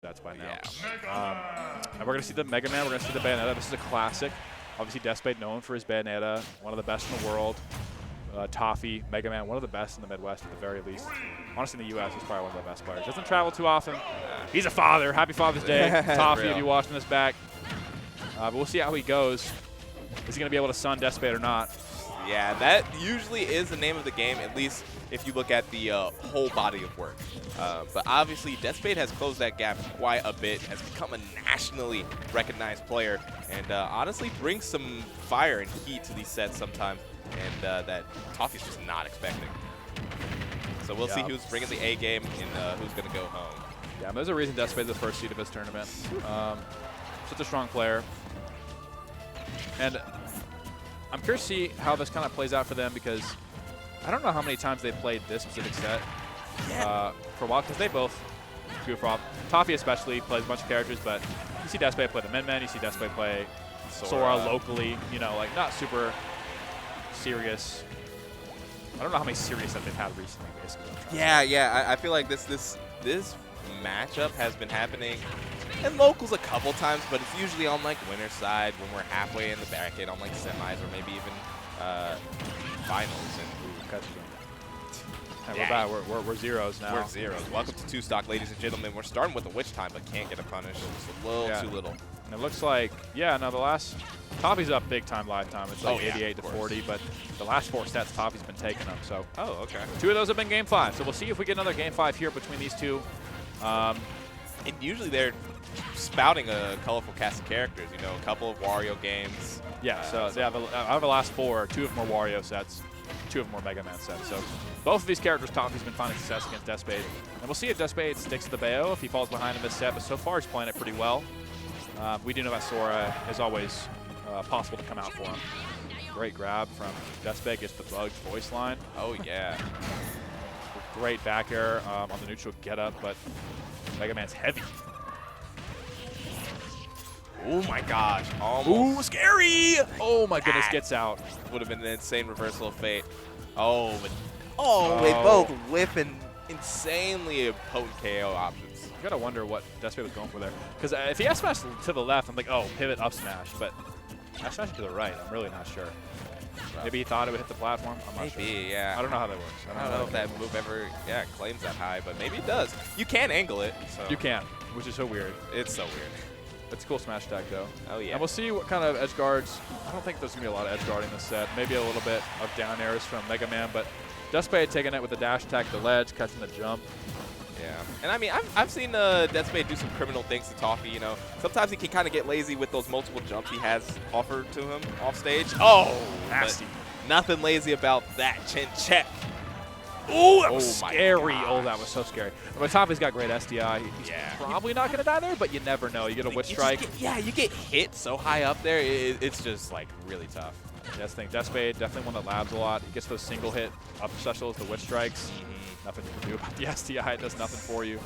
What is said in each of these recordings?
That's by now. And we're going to see the Mega Man. We're going to see the Bayonetta. This is a classic. Obviously, Deathspade known for his Bayonetta, one of the best in the world. Toffee, Mega Man, one of the best in the Midwest at the very least. Honestly, in the U.S., he's probably one of the best players. Doesn't travel too often. He's a father. Happy Father's Day, Toffee, if you're watching this back. But we'll see how he goes. Is he going to be able to sun Deathspade or not? Yeah, that usually is the name of the game, at least if you look at the whole body of work. But obviously, Deathspade has closed that gap quite a bit, has become a nationally recognized player, and honestly brings some fire and heat to these sets sometimes, and that Toffee's just not expecting. So we'll see who's bringing the A game and who's going to go home. Yeah, there's a reason Deathspade's the first seed of this tournament. Such a strong player. And I'm curious to see how this kind of plays out for them, because I don't know how many times they've played this specific set for a while, because they both goof off. Toffee especially plays a bunch of characters, but you see Deathspade play the Min-Men, you see Deathspade play Sora locally, you know, like not super serious. I don't know how many serious that they've had recently, basically. Yeah, I feel like this matchup has been happening in locals a couple times, but it's usually on like winner's side when we're halfway in the bracket on like semis or maybe even finals. And we're back. We're zeros now. We're zeros. Welcome to Two Stock, ladies and gentlemen. We're starting with a witch time, but can't get a punish. It's a little too little. And it looks like, no, the last Toffee's up big time live time. It's like 88 to 40, but the last 4 sets Toffee's been taking them. So okay. 2 of those have been game 5. So we'll see if we get another game 5 here between these two. And usually they're spouting a colorful cast of characters. You know, a couple of Wario games. Yeah. So out of the last 4, 2 of them are Wario sets, 2 of them are Mega Man sets. So both of these characters, Toffee's been finding success against Deathspade. And we'll see if Deathspade sticks to the Bayo, if he falls behind in this set. But so far, he's playing it pretty well. We do know that Sora is always possible to come out for him. Great grab from Deathspade, gets the Bug's voice line. Oh, yeah. Great back air on the neutral getup, but Mega Man's heavy. Oh, my gosh. Almost. Ooh, scary! Oh, my goodness, gets out. Would have been an insane reversal of fate. They both whipping insanely potent KO options. You gotta wonder what Deathspade was going for there. Because if he S smashed to the left, I'm like, oh, pivot up smash. But S smash to the right, I'm really not sure. Maybe he thought it would hit the platform. I'm not sure. Yeah. I don't know how that works. I don't know if that move ever claims that high, but maybe it does. You can angle it. So. You can, which is so weird. It's so weird. It's a cool smash attack, though. Oh, yeah. And we'll see what kind of edge guards. I don't think there's going to be a lot of edge guarding this set. Maybe a little bit of down airs from Mega Man, but Deathspade taking it with the dash attack, the ledge, catching the jump. Yeah, and I mean, I've seen Deathspade do some criminal things to Toffee, you know. Sometimes he can kind of get lazy with those multiple jumps he has offered to him off stage. Oh, nasty. Nothing lazy about that chin check. Oh, that was scary. Oh, that was so scary. But Toffee's got great SDI. He's probably not going to die there, but you never know. You get a witch strike. You get hit so high up there, it's just, like, really tough. That's the thing. Deathspade, definitely one that labs a lot. He gets those single hit up specials, the witch strikes. Nothing you can do about the SDI. It does nothing for you.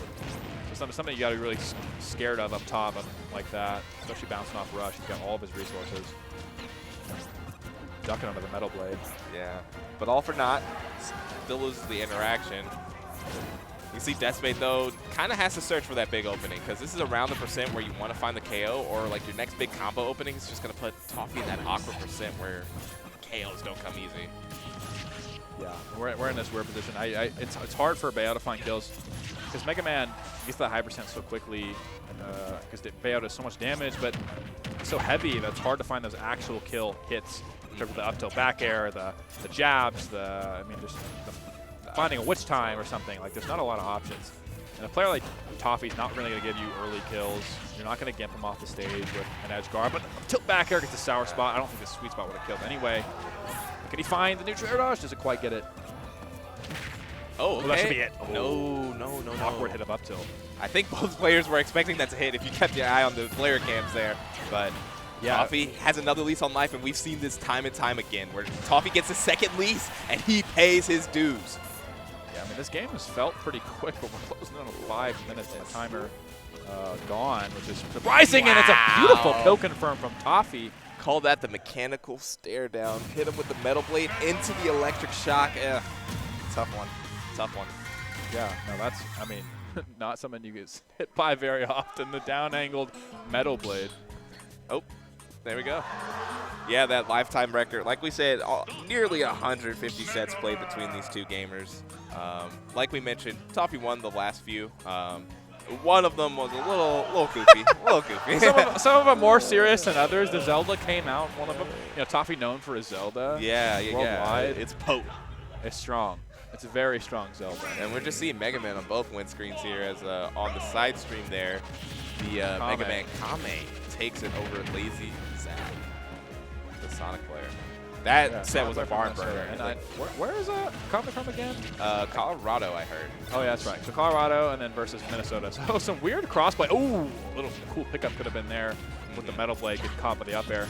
So something you got to be really scared of up top like that, especially bouncing off rush. He's got all of his resources. Ducking under the metal blade. Yeah, but all for naught. Still loses the interaction. You see Deathspade, though, kind of has to search for that big opening, because this is around the % where you want to find the KO, or like your next big combo opening is just going to put Toffee in that awkward % where KOs don't come easy. Yeah, we're in this weird position. It's hard for Bayo to find kills, because Mega Man gets that high % so quickly, because Bayo does so much damage, but it's so heavy that it's hard to find those actual kill hits. In terms of the up tilt back air, the jabs, just finding a witch time or something. Like, there's not a lot of options. And a player like Toffee's not really going to give you early kills. You're not going to gimp him off the stage with an edge guard. But tilt back air gets a sour spot. I don't think the sweet spot would have killed anyway. Can he find the neutral air dodge? Doesn't quite get it. Oh, okay. That should be it. No. Awkward hit of up tilt. I think both players were expecting that to hit if you kept your eye on the player cams there. But Toffee has another lease on life, and we've seen this time and time again, where Toffee gets a second lease, and he pays his dues. Yeah, I mean, this game has felt pretty quick, but we're closing in on 5 minutes and the timer gone, which is surprising, and it's a beautiful kill confirm from Toffee. Call that the mechanical stare down. Hit him with the metal blade into the electric shock. Tough one. Yeah, no, that's, I mean, not something you get hit by very often. The down-angled metal blade. Oh, there we go. Yeah, that lifetime record. Like we said, nearly 150 sets played between these two gamers. Like we mentioned, Toffee won the last few. One of them was a little goofy. A little goofy. some of them more serious than others. The Zelda came out, one of them. You know, Toffee known for his Zelda. Yeah. Worldwide. It's potent. It's strong. It's a very strong Zelda. And we're just seeing Mega Man on both win screens here as on the side stream there, the Mega Man Kame takes it over Lazy Zach, the Sonic player. That set was a barn burner. And where is Kame from again? Colorado, I heard. Oh, yeah, that's right. So Colorado and then versus Minnesota. So some weird crossplay. Oh, a little cool pickup could have been there with the metal blade getting caught by the up air.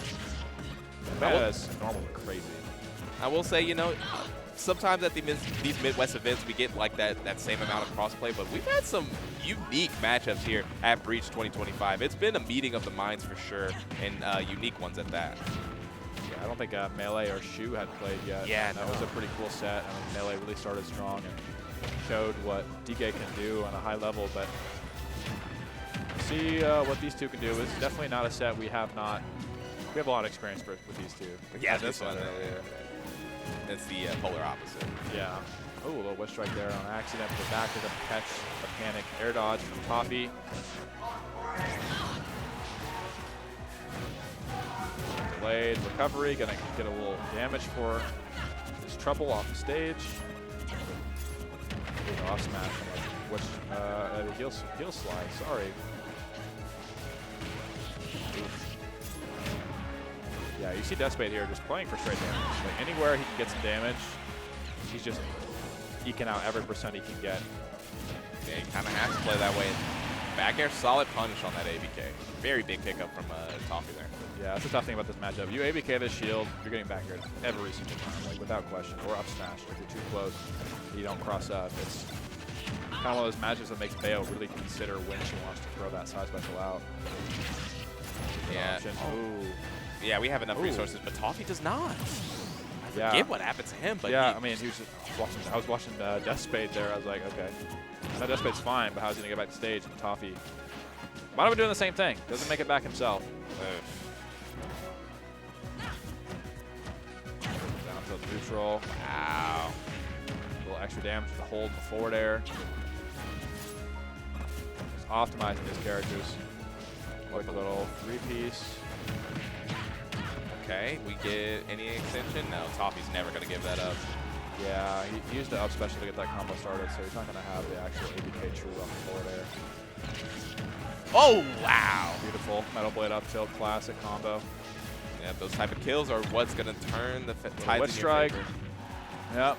That is normal but crazy. I will say, you know, sometimes at these Midwest events, we get like that same amount of crossplay, but we've had some unique matchups here at Breach 2025. It's been a meeting of the minds for sure, and unique ones at that. Yeah, I don't think Melee or Shu had played yet. Yeah, that was a pretty cool set. I mean, Melee really started strong and showed what DK can do on a high level, but see what these two can do. It's definitely not a set we have not. We have a lot of experience with these two. Yeah, this one. It's the polar opposite. Yeah. Oh, a little witch strike there on accident. The back is going to catch a panic air dodge from Toffee. Delayed recovery. Going to get a little damage for his trouble off the stage. Off smash. Which heel slide. Sorry. Oof. Yeah, you see Deathspade here just playing for straight damage. Like anywhere he can get some damage, he's just eking out every percent he can get. Yeah, he kind of has to play that way. Back air, solid punish on that ABK. Very big pickup from Toffee there. Yeah, that's the tough thing about this matchup. You ABK this shield, you're getting back air every single time, like without question, or up smash. If you're too close, you don't cross up. It's kind of one of those matchups that makes Bayo really consider when she wants to throw that side special out. Yeah. Ooh. Yeah, we have enough resources, but Toffee does not. I forget what happened to him, but yeah, I mean, he was just watching. I was watching Deathspade there. I was like, okay, that Deathspade's fine, but how's he gonna get back to stage? And Toffee might have been doing the same thing. Doesn't make it back himself. Down to the neutral. Wow. A little extra damage to the hold in the forward air. Just optimizing his characters. Like a little three-piece. Okay, we get any extension? No, Toffee's never going to give that up. Yeah, he used the up special to get that combo started, so he's not going to have the actual ABK true on the forward air. Oh, wow. Beautiful. Metal Blade up tilt, classic combo. Yeah, those type of kills are what's going to turn the tides in your favor. Yep.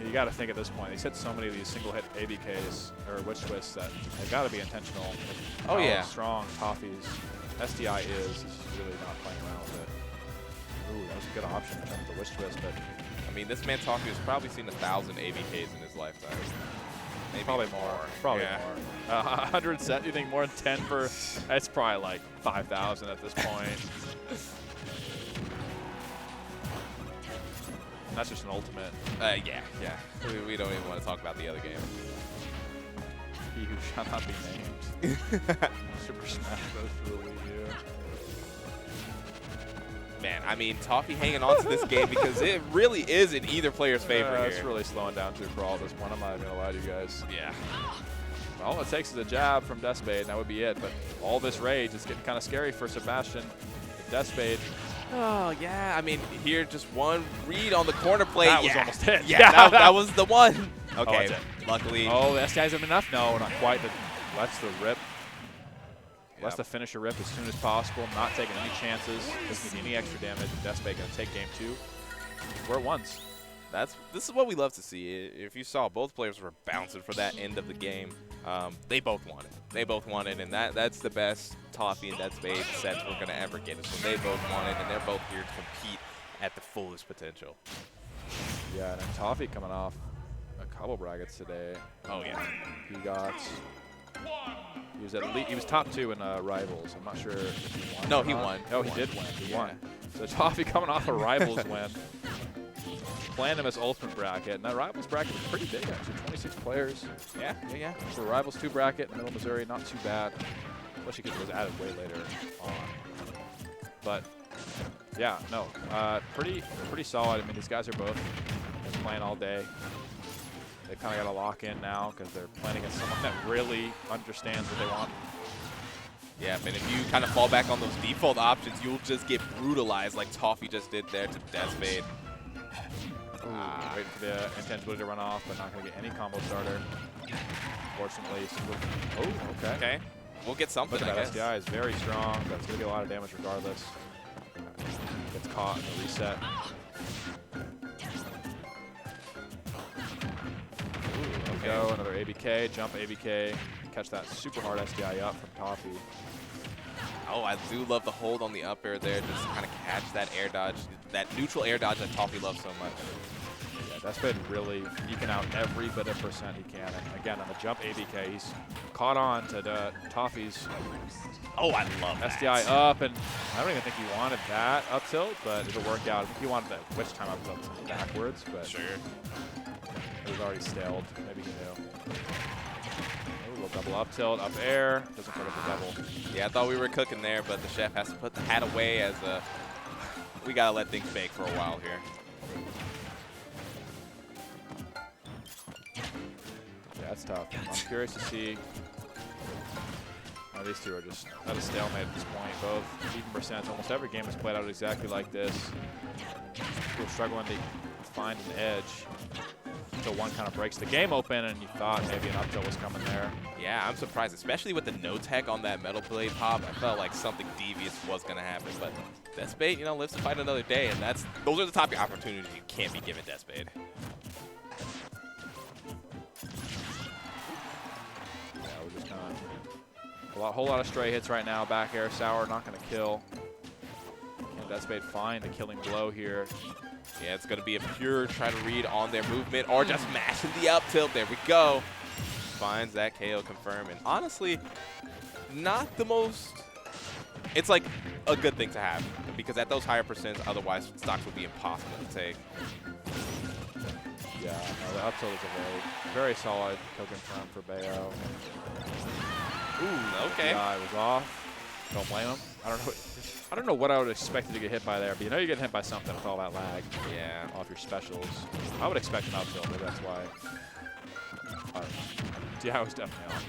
You got to think at this point, he's hit so many of these single hit ABKs or witch twists that they've got to be intentional. Oh, yeah. Strong Toffee's SDI is. He's really not playing around with it. Ooh, that was a good option in terms of the witch twist, but I mean, this man Toffee has probably seen 1,000 ABKs in his lifetime. Maybe probably more. Probably more. 100 set, you think more than 10 for? It's probably like 5,000 at this point. That's just an ultimate. Yeah. We don't even want to talk about the other game. He who shall not be named. Super Smash Bros. For the Wii U. Man, I mean, Toffee hanging on to this game because it really is in either player's favor here. It's really slowing down to a crawl at this point. I'm not even going to lie to you guys. Yeah. All it takes is a jab from Deathspade, and that would be it. But all this rage is getting kind of scary for Sebastian. Deathspade. Oh, yeah. I mean, here, just one read on the corner play. That was almost hit. Yeah, that was the one. Okay, luckily. Oh, the STIs have enough? No, not quite. Lets the rip. Lets the finisher rip as soon as possible. Not taking any chances. Doesn't need any extra damage. Deathspade going to take game 2. We're at once. This is what we love to see. If you saw, both players were bouncing for that end of the game. They both won it. They both won it, and that's the best Toffee and Deathspade sets we're going to ever get. So they both won it, and they're both here to compete at the fullest potential. Yeah, and then Toffee coming off a couple brackets today. Oh, yeah. He was top 2 in Rivals. I'm not sure if he won. No, he won. Oh, he did win. He won. So Toffee coming off a Rivals win. Playing him as ultimate bracket. And that Rivals bracket was pretty big, actually. 6 players. Yeah, yeah, yeah. For Rivals 2 bracket in Middle Missouri, not too bad. Especially because it was added way later on. But yeah, no, pretty solid. I mean, these guys are both playing all day. They kind of got to lock in now because they're playing against someone that really understands what they want. Yeah, and if you kind of fall back on those default options, you'll just get brutalized like Toffee just did there to Deathspade. Waiting for the intangibility to run off, but not going to get any combo starter. Fortunately, okay. Okay, we'll get something, Look at I that. guess. SDI is very strong. That's going to get a lot of damage regardless. Gets caught in the reset. There we go, another ABK, jump ABK. Catch that super hard SDI up from Toffee. Oh, I do love the hold on the up air there, just to kind of catch that air dodge, that neutral air dodge that Toffee loves so much. Yeah, Deathspade really eking out every bit of percent he can. And again, on the jump ABK, he's caught on to Toffee's Oh, I love that. SDI up, and I don't even think he wanted that up tilt, but it'll work out. I think he wanted that which time up tilt backwards, but Sure. it was already stalled. Maybe he knew. A little double up tilt, up air, doesn't put up the double. Yeah, I thought we were cooking there, but the chef has to put the hat away as we got to let things bake for a while here. Yeah, that's tough. I'm curious to see. These two are just at a stalemate at this point. Both even percent. Almost every game has played out exactly like this. People struggling to find an edge until one kind of breaks the game open, and you thought maybe an up tilt was coming there. Yeah, I'm surprised, especially with the no tech on that metal blade pop. I felt like something devious was going to happen, but Deathspade, you know, lives to fight another day, and those are the type of opportunities you can't be given Deathspade. Yeah, we're just kind of a whole lot of stray hits right now. Back air sour, not going to kill. Can Deathspade find a killing blow here? Yeah, it's going to be a pure try to read on their movement or just mashing the up tilt. There we go. Finds that KO confirm. And honestly, not the most... It's like a good thing to have because at those higher percents, otherwise stocks would be impossible to take. Yeah, no, the up tilt is a very solid kill confirm for Bayo. Ooh, okay. The eye was off. Don't blame him. I don't know what I would expect to get hit by there, but you know you're getting hit by something with all that lag. Yeah. Off your specials. I would expect an up tilt, but that's why. Yeah, I was definitely on.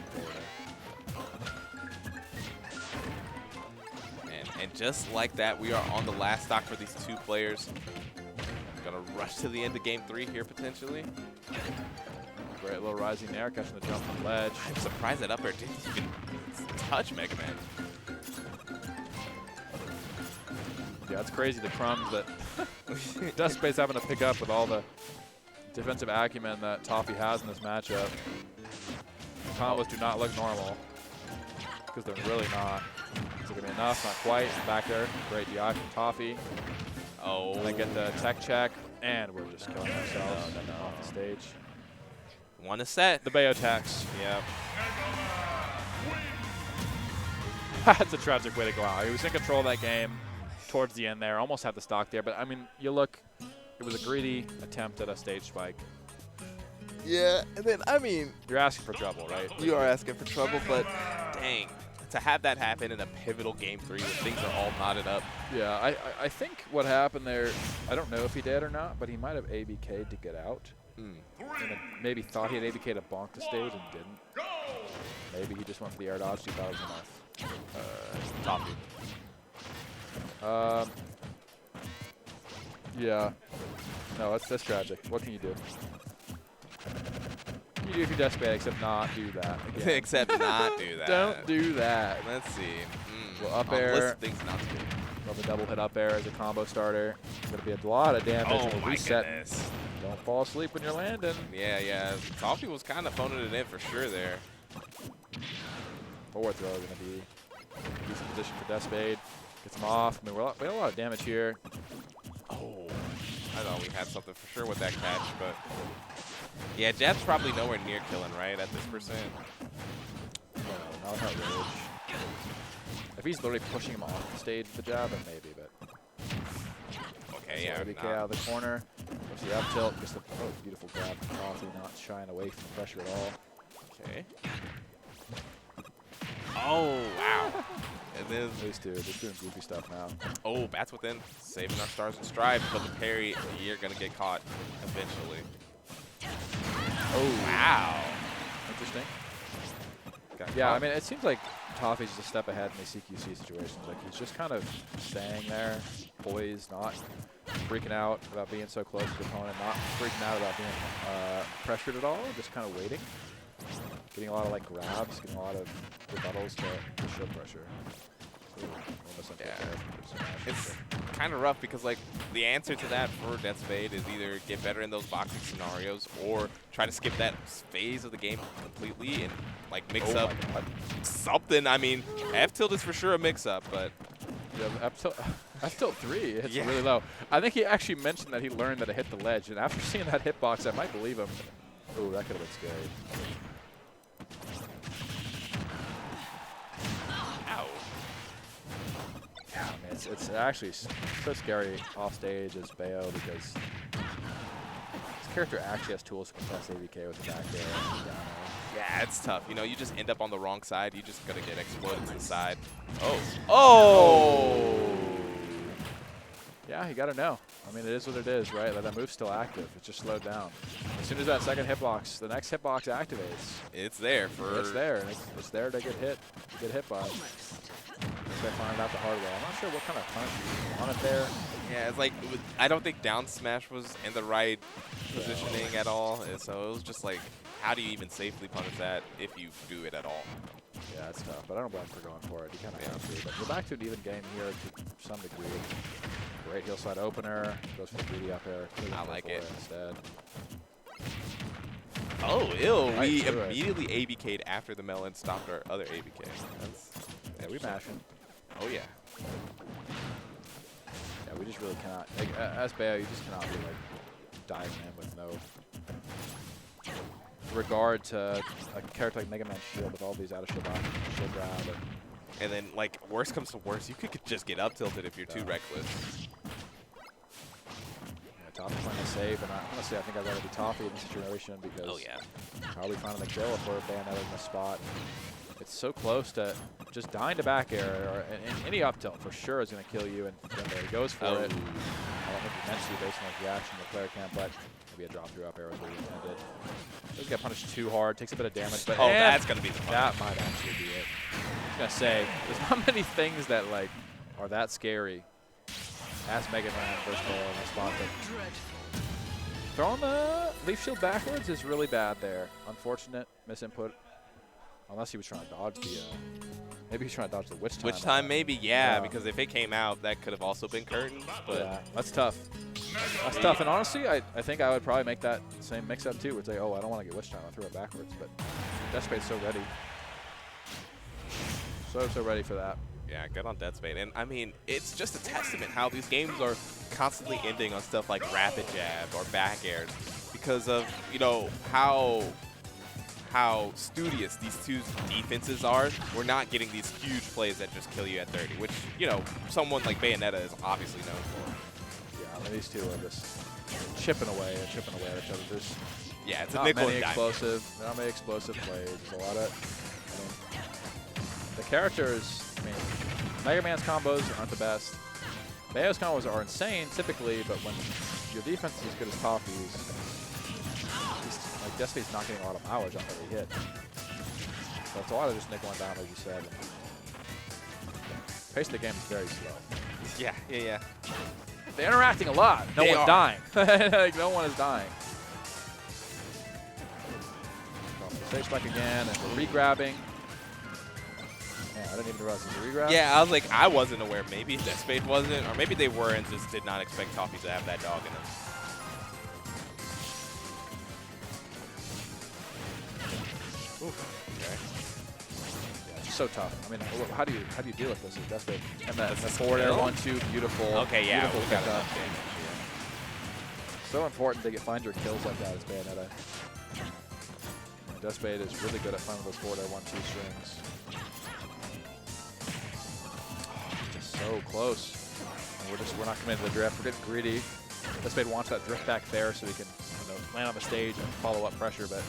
And just like that, we are on the last stock for these two players. Gonna rush to the end of game 3 here potentially. Great little rising air, catching the jump from ledge. I'm surprised that up air didn't even touch Mega Man. Yeah, it's crazy the crumbs that Deathspade's having to pick up with all the defensive acumen that Toffee has in this matchup. Combos do not look normal because they're really not. Is it going to be enough? Not quite. Back there. Great DI from Toffee. Oh. And they get the tech check, and we're just killing ourselves off the stage. One a set. The Bayo tax. Yep. That's a tragic way to go out. He was in control of that game towards the end there. Almost had the stock there, but I mean, you look, it was a greedy attempt at a stage spike. Yeah, and then, I mean, You're asking for trouble, right? you are asking for trouble, but Dang. To have that happen in a pivotal game 3 when things are all knotted up. Yeah, I think what happened there, I don't know if he did or not, but he might have ABK'd to get out. And then maybe thought he had ABK'd to bonk the stage and didn't. Maybe he just went for the air dodge. He thought it was enough. Toffee. Yeah. No, that's tragic. What can you do? You do if you're Deathspade, except not do that. Again. Except not do that. Don't do that. Let's see. Well, up On the list air. of things not to do. Love the double hit up air as a combo starter. It's going to be a lot of damage. Oh and my reset. goodness. Don't fall asleep when you're landing. Yeah, yeah. Toffee was kind of phoning it in for sure there. Forward throw is going to be a decent position for Deathspade. Gets him off. I mean, we had a lot of damage here. Oh. I thought we had something for sure with that catch, but yeah, Jab's probably nowhere near killing, right, at this percent? No, not without rage. If he's literally pushing him off the stage with the jab, then maybe, but. Okay, So yeah. ABK out of the corner. Goes to the up tilt. Gets the beautiful grab from Toffee, not shying away from the pressure at all. Okay. Oh, wow. And then These two, they're doing goofy stuff now. oh, bats within, saving our stars and stripes, but the parry, you're gonna get caught eventually. Oh, Wow. interesting. Got Yeah, caught. I mean, it seems like Toffee's just a step ahead in these CQC situations. Like, he's just kind of staying there, poised, not freaking out about being so close to the opponent, not freaking out about being pressured at all, just kind of waiting. Getting a lot of, like, grabs, getting a lot of rebuttals to show pressure. Ooh, almost unfair Yeah. there. It's kind of rough because, like, the answer to that for Deathspade is either get better in those boxing scenarios or try to skip that phase of the game completely and, like, mix Oh up my God. something. I mean, F tilt is for sure a mix-up, but Yeah, F tilt 3 hits Yeah. really low. I think he actually mentioned that he learned that it hit the ledge, and after seeing that hitbox, I might believe him. Ooh, that could have been scary. ow. Yeah, I mean, it's actually so scary off stage as Bayo because his character actually has tools to contest ABK with the back air. Yeah, it's tough. You know, you just end up on the wrong side. You just gonna get exploded to the side. Oh. Oh! Yeah, you got to know. I mean, it is what it is, right? Like, that move's still active. It's just slowed down. As soon as that second hitbox, the next hitbox activates. It's there for... It's there, and it's there to get hit by. They find out the hard way. I'm not sure what kind of punch you want it there. Yeah, it's like, I don't think down smash was in the right positioning at all. And so it was just like, how do you even safely punish that if you do it at all? Yeah, it's tough, but I don't blame him for going for it. He kind of has to. But we're back to an even game here to some degree. Great heel side opener. Goes for the greedy up air. I like it. Instead. Oh, ill. Right We to it. immediately ABK'd after the melon stopped our other ABK. That's Yeah, we mashing. Oh, yeah. Yeah, we just really cannot. Like, as Bayo, you just cannot be like diving in with no regard to a character like Mega Man Shield with all these out of shield options, shield grab. And then, like, worst comes to worst, you could just get up tilted if you're too reckless. Toffee playing a save, and honestly, I think I'd rather be Toffee in this situation because Oh, yeah. probably finding the kill if we're Bayonetta in the spot. It's so close to just dying to back air, or any up tilt for sure is going to kill you, and there he goes for it. I don't think he meant to based on his reaction to the player camp, but maybe a drop through up air was what he intended. Doesn't get punished too hard, takes a bit of damage, but Oh, that's going to be the that punish. might actually be it. I was going to say, there's not many things that like are that scary as Mega Man versus Bayo in the spot. But throwing the leaf shield backwards is really bad there. Unfortunate misinput. Unless he was trying to dodge the, maybe he's trying to dodge the witch time. Which time, maybe, yeah, because if it came out, that could have also been curtains. But yeah, that's tough. That's tough. And honestly, I think I would probably make that same mix-up too. Where it's like, oh, I don't want to get witch time. I'll throw it backwards. But Deathspade's so ready. So ready for that. yeah, good on Deathspade. And, I mean, it's just a testament how these games are constantly ending on stuff like rapid jab or back airs because of, you know, how studious these two defenses are. We're not getting these huge plays that just kill you at 30, which, you know, someone like Bayonetta is obviously known for. Yeah, I mean, these two are just chipping away at each other. There's Yeah, it's a not nickel many and dime. not many explosive plays. There's a lot of, I mean, the characters, I mean, Mega Man's combos aren't the best. Bayo's combos are insane typically, but when your defense is as good as Toffee's, like Deathspade's not getting a lot of mileage off every hit. So it's a lot of just nickel and dime, as you said. Pace of the game is very slow. Yeah. They're interacting a lot. No They one's are. dying. Like, no one is dying. Stage spike again, and we're re-grabbing. Man, I didn't even realize it was a re-grab. Yeah, I was like, I wasn't aware. Maybe Deathspade wasn't, or maybe they were and just did not expect Toffee to have that dog in him. Okay. Yeah, it's so tough. I mean, how do you deal with this? That's the That's forward air skill? 1-2, beautiful. Okay, yeah, beautiful we got pickup. enough damage. So important to find your kills like that as Bayonetta. Deathspade is really good at finding those forward air 1-2 strings. Oh, just so close. And we're not committing to the draft. We're getting greedy. Deathspade wants that drift back there so he can land on the stage and follow up pressure, but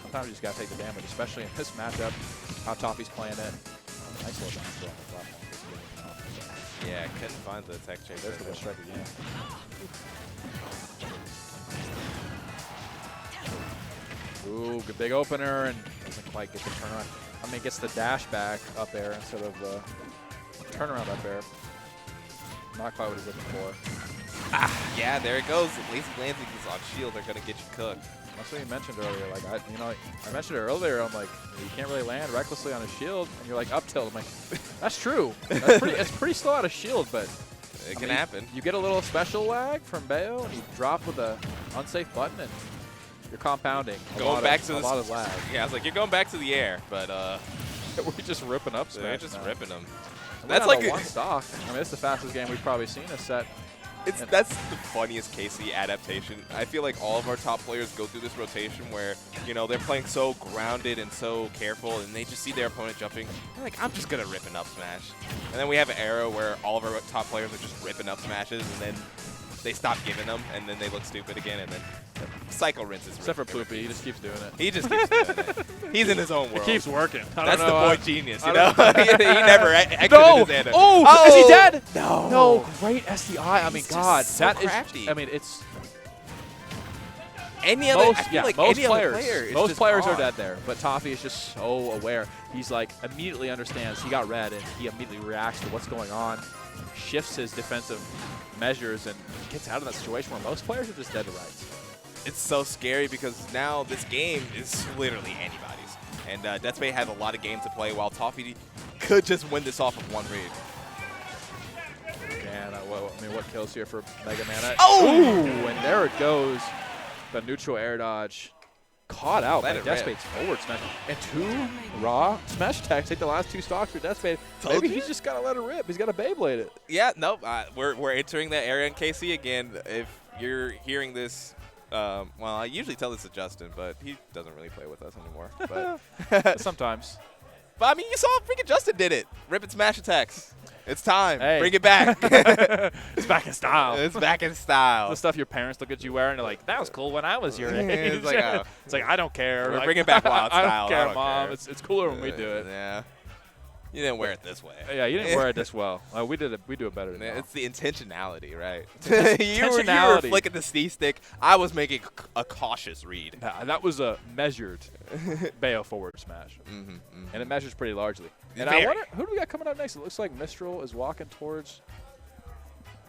sometimes you just got to take the damage, especially in this matchup, how Toffee's playing it. Nice little down throw on the platform. Yeah, couldn't find the tech chase. There's the best strike again. Ooh, good big opener, and doesn't quite get the turnaround. I mean, gets the dash back up air instead of the turnaround up air. Not quite what he's looking for. Yeah, there it goes. Lazy landings on shield are gonna get you cooked. That's what you mentioned earlier. Like I mentioned it earlier. I'm like, you can't really land recklessly on a shield, and you're like up tilt. I'm like, that's true. It's pretty slow out of shield, but it can happen. You get a little special lag from Bayo, and you drop with a unsafe button, and you're compounding. Going back to a lot of lag. Yeah, I was like, you're going back to the air, but we're just ripping up. They're just ripping them. That's like one stock. I mean, it's the fastest game we've probably seen this set. That's the funniest KC adaptation. I feel like all of our top players go through this rotation where, they're playing so grounded and so careful, and they just see their opponent jumping. They're like, I'm just going to rip an up smash. And then we have an era where all of our top players are just ripping up smashes, and then they stop giving them, and then they look stupid again, and then cycle rinses. Except for Poopy, he just keeps doing it. He just keeps doing it. He's in his own world. He keeps working. That's the boy genius, you know? He never exited his hand. Oh, is he dead? No. No, great SDI. I mean, God, so that crafty. is. I mean, it's. Any other, most, I feel yeah, like most any players, other player is most just players gone. are dead there, but Toffee is just so aware. He's like immediately understands he got red, and he immediately reacts to what's going on, shifts his defensive measures, and gets out of that situation where most players are just dead to rights. It's so scary because now this game is literally anybody's, and Deathspade has a lot of games to play, while Toffee could just win this off of one read. And what kills here for Mega Man? Oh! Ooh, and there it goes. The neutral air dodge caught out by Deathspade's forward smash. And 2 raw smash attacks take the last 2 stocks for Deathspade. Maybe he's just got to let it rip. He's got to Beyblade it. Yeah, nope. We're entering that area in KC again. If you're hearing this, well, I usually tell this to Justin, but he doesn't really play with us anymore. But Sometimes. But I mean, you saw freaking Justin did it. Rip and smash attacks. It's time. Hey. Bring it back. It's back in style. It's back in style. The stuff your parents look at you wearing, they're like, that was cool when I was your age. It's like, oh. It's like, I don't care. We're like, bringing back wild I style. don't care, Mom. It's cooler when we do it. Yeah. You didn't wear it this way. Yeah, you didn't wear it this well. We do it better than that. It's the intentionality, right? you Intentionality. were flicking the C stick. I was making a cautious read. That was a measured Bayo forward smash. And it measures pretty largely. And Very. I wonder, who do we got coming up next? It looks like Mistral is walking towards